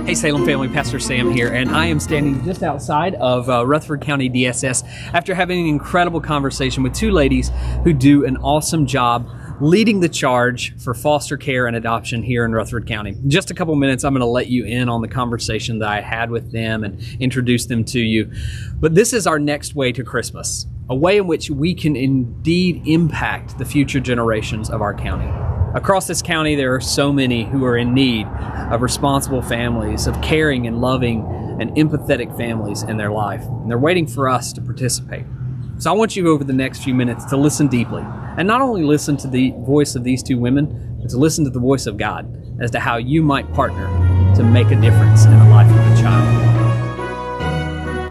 Hey Salem family, Pastor Sam here, and I am standing just outside of Rutherford County DSS after having an incredible conversation with two ladies who do an awesome job leading the charge for foster care and adoption here in Rutherford County. In just a couple minutes, I'm going to let you in on the conversation that I had with them and introduce them to you. But this is our next way to Christmas, a way in which we can indeed impact the future generations of our county. Across this county, there are so many who are in need of responsible families, of caring and loving and empathetic families in their life. And they're waiting for us to participate. So I want you over the next few minutes to listen deeply. And not only listen to the voice of these two women, but to listen to the voice of God as to how you might partner to make a difference in the life of a child.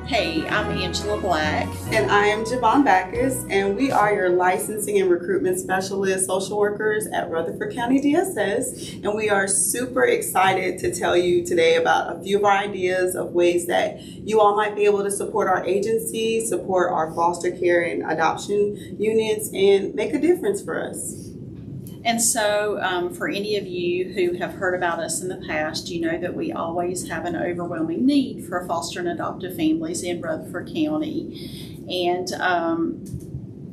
Hey, I'm Angela Black. And I am Javon Backus, and we are your licensing and recruitment specialist social workers at Rutherford County DSS. And we are super excited to tell you today about a few of our ideas of ways that you all might be able to support our agency, support our foster care and adoption units, and make a difference for us. And so for any of you who have heard about us in the past, you know that we always have an overwhelming need for foster and adoptive families in Rutherford County. And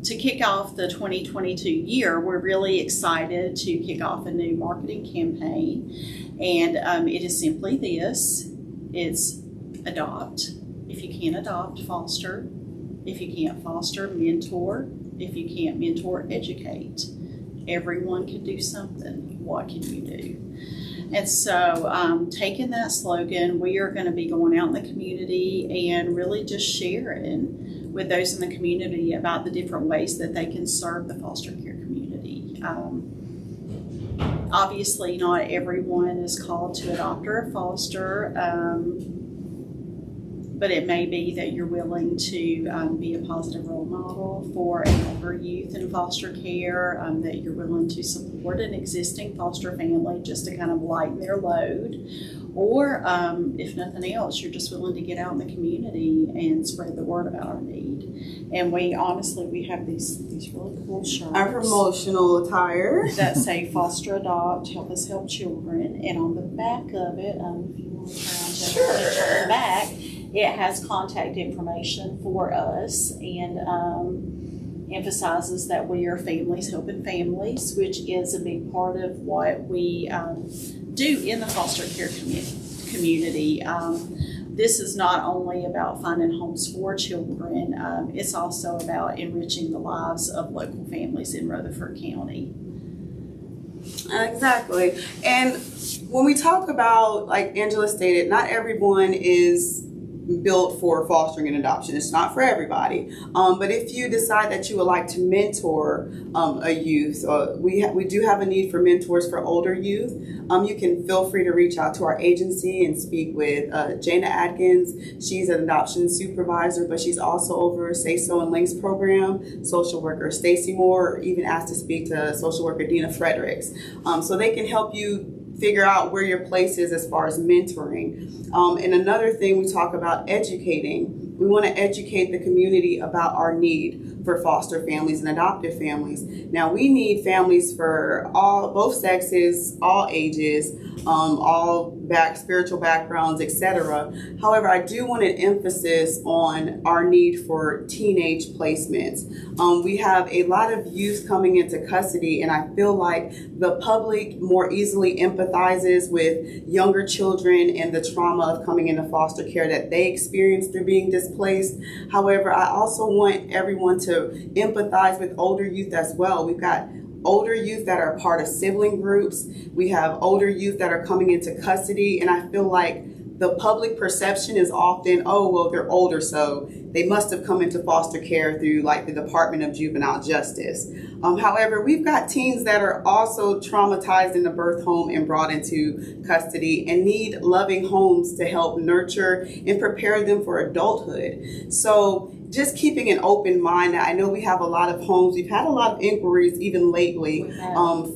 to kick off the 2022 year, we're really excited to kick off a new marketing campaign. And it is simply this. It's adopt. If you can't adopt, foster. If you can't foster, mentor. If you can't mentor, educate. Everyone can do something. What can you do? And so taking that slogan, we are going to be going out in the community and really just sharing with those in the community about the different ways that they can serve the foster care community. Obviously, not everyone is called to adopt or foster, but it may be that you're willing to be a positive role model for an older youth in foster care, that you're willing to support an existing foster family just to kind of lighten their load, or if nothing else, you're just willing to get out in the community and spread the word about our need. And we have these really cool shirts. Our promotional attire that say foster, adopt, help us help children. And on the back of it, if you want to turn on the back, it has contact information for us and emphasizes that we are families helping families, which is a big part of what we do in the foster care community. This is not only about finding homes for children, it's also about enriching the lives of local families in Rutherford County. Exactly. And when we talk about, like Angela stated, not everyone is built for fostering and adoption. It's not for everybody. But if you decide that you would like to mentor a youth, we do have a need for mentors for older youth. You can feel free to reach out to our agency and speak with Jana Atkins. She's an adoption supervisor, but she's also over Say So and Links program, social worker Stacy Moore, or even asked to speak to social worker Dina Fredericks. So they can help you figure out where your place is as far as mentoring. And another thing, we talk about educating. We want to educate the community about our need for foster families and adoptive families. Now, we need families for both sexes, all ages, all spiritual backgrounds, etc. However, I do want an emphasis on our need for teenage placements. We have a lot of youth coming into custody, and I feel like the public more easily empathizes with younger children and the trauma of coming into foster care that they experience through being displaced. However, I also want everyone to empathize with older youth as well. We've got older youth that are part of sibling groups. We have older youth that are coming into custody, and I feel like the public perception is often, oh, well, they're older, so they must have come into foster care through like the Department of Juvenile Justice. However, we've got teens that are also traumatized in the birth home and brought into custody and need loving homes to help nurture and prepare them for adulthood. So just keeping an open mind. I know we have a lot of homes. We've had a lot of inquiries even lately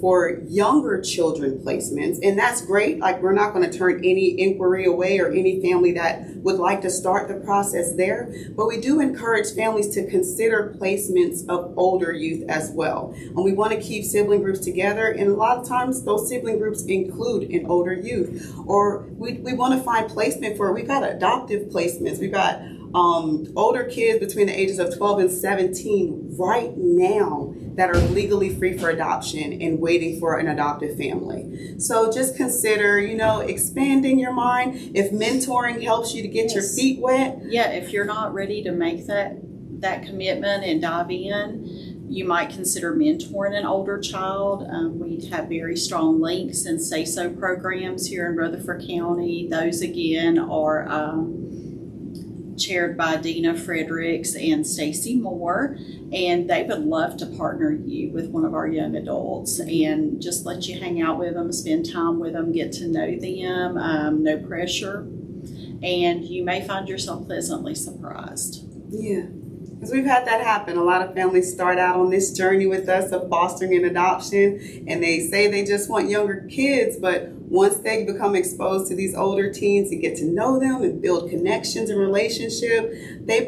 for younger children placements, and that's great. Like, we're not going to turn any inquiry away or any family that would like to start the process there, but we do encourage families to consider placements of older youth as well. And we want to keep sibling groups together, and a lot of times those sibling groups include an older youth. Or we want to find placement for, we've got adoptive placements, we've got older kids between the ages of 12 and 17 right now that are legally free for adoption and waiting for an adoptive family. So just consider, expanding your mind. If mentoring helps you to get your feet wet. Yeah, if you're not ready to make that commitment and dive in, you might consider mentoring an older child. We have very strong links and say-so programs here in Rutherford County. Those, again, are chaired by Dina Fredericks and Stacy Moore, and they would love to partner you with one of our young adults and just let you hang out with them, spend time with them, get to know them, no pressure, and you may find yourself pleasantly surprised. Yeah, because we've had that happen. A lot of families start out on this journey with us of fostering and adoption, and they say they just want younger kids, but once they become exposed to these older teens and get to know them and build connections and relationship, they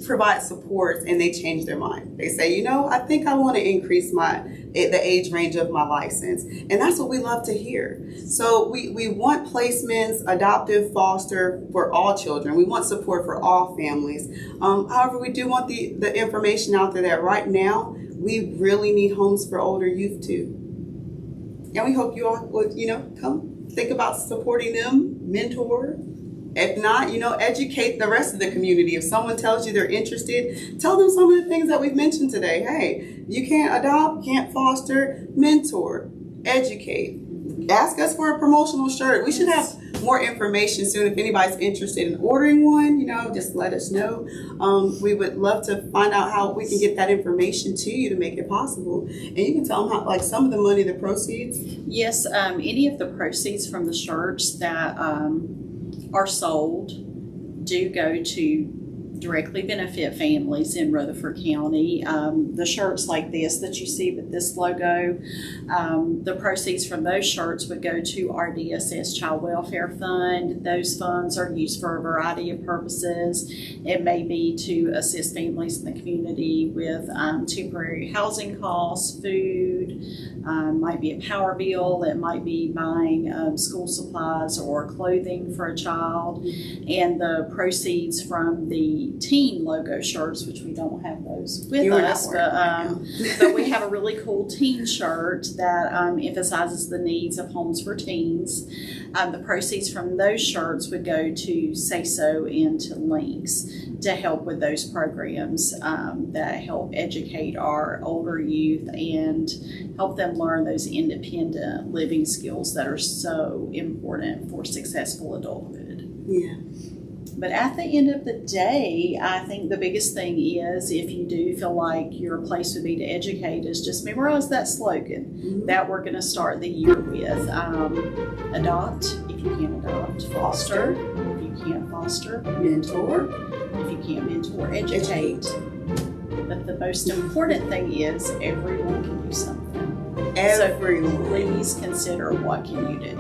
provide support and they change their mind. They say, I think I want to increase the age range of my license. And that's what we love to hear. So we want placements, adoptive, foster, for all children. We want support for all families. However, we do want the information out there that right now, we really need homes for older youth too. And we hope you all would, come think about supporting them, mentor. If not, educate the rest of the community. If someone tells you they're interested, tell them some of the things that we've mentioned today. Hey, you can't adopt, can't foster, mentor, educate. Ask us for a promotional shirt. We should have more information soon. If anybody's interested in ordering one, just let us know. We would love to find out how we can get that information to you to make it possible. And you can tell them how, some of the money, the proceeds. Yes, any of the proceeds from the shirts that are sold do go to directly benefit families in Rutherford County. The shirts like this that you see with this logo, the proceeds from those shirts would go to our DSS Child Welfare Fund. Those funds are used for a variety of purposes. It may be to assist families in the community with temporary housing costs, food, might be a power bill, it might be buying school supplies or clothing for a child, and the proceeds from the teen logo shirts, which we don't have those with us, but we have a really cool teen shirt that emphasizes the needs of homes for teens. The proceeds from those shirts would go to Say-So and to Links to help with those programs that help educate our older youth and help them learn those independent living skills that are so important for successful adulthood. Yeah. But at the end of the day, I think the biggest thing is, if you do feel like your place would be to educate, is just memorize that slogan that we're going to start the year with. Adopt, if you can't adopt. Foster, if you can't foster. Mentor, if you can't mentor. Educate. But the most important thing is everyone can do something. Everyone. So please consider, what can you do?